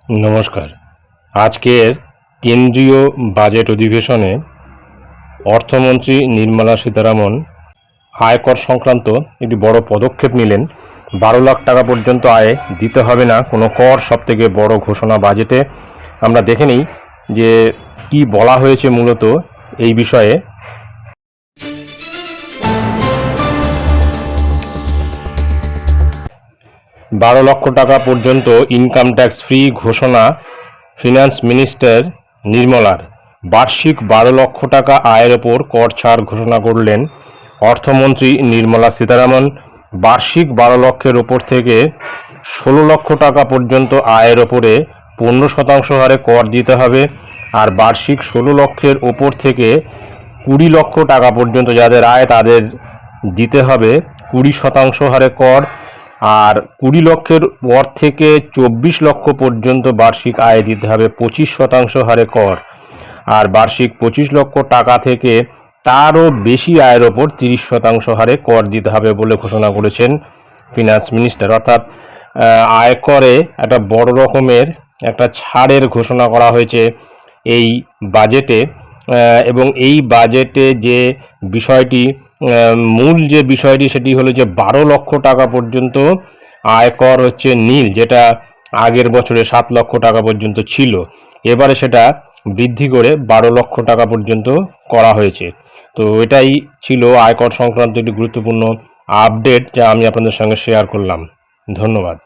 নমস্কার। আজকের কেন্দ্রীয় বাজেট অধিবেশনে অর্থমন্ত্রী নির্মলা সীতারামন আয়কর সংক্রান্ত একটি বড় পদক্ষেপ নিলেন। 12 লাখ টাকা পর্যন্ত আয় দিতে হবে না কোনো কর, সবথেকে বড় ঘোষণা বাজেটে। আমরা দেখে নিই যে কি বলা হয়েছে মূলত এই বিষয়ে। 12 লক্ষ টাকা পর্যন্ত ইনকাম ট্যাক্স ফ্রি ঘোষণা ফিনান্স মিনিস্টার নির্মলার। বার্ষিক 12 লক্ষ টাকা আয়ের ওপর কর ছাড় ঘোষণা করলেন অর্থমন্ত্রী নির্মলা সীতারামন। বার্ষিক 12 লক্ষের ওপর থেকে 16 লক্ষ টাকা পর্যন্ত আয়ের ওপরে 15% হারে কর দিতে হবে। আর বার্ষিক 16 লক্ষের ওপর থেকে 20 লক্ষ টাকা পর্যন্ত যাদের আয় তাদের দিতে হবে 20% হারে কর। আর 20 লক্ষের পর থেকে 24 লক্ষ পর্যন্ত বার্ষিক আয় দিতে হবে 25% হারে কর। আর বার্ষিক 25 লক্ষ টাকা থেকে তারও বেশি আয়ের ওপর 30% হারে কর দিতে হবে বলে ঘোষণা করেছেন ফিনান্স মিনিস্টার। অর্থাৎ আয়করে একটা বড় রকমের একটা ছাড়ের ঘোষণা করা হয়েছে এই বাজেটে। এবং এই বাজেটে যে বিষয়টি, মূল যে বিষয়টি, সেটি হলো যে 12 লক্ষ টাকা পর্যন্ত আয়কর হচ্ছে নীল, যেটা আগের বছরে 7 লক্ষ টাকা পর্যন্ত ছিল। এবারে সেটা বৃদ্ধি করে 12 লক্ষ টাকা পর্যন্ত করা হয়েছে। তো এটাই ছিল আয়কর সংক্রান্ত একটি গুরুত্বপূর্ণ আপডেট যা আমি আপনাদের সঙ্গে শেয়ার করলাম। ধন্যবাদ।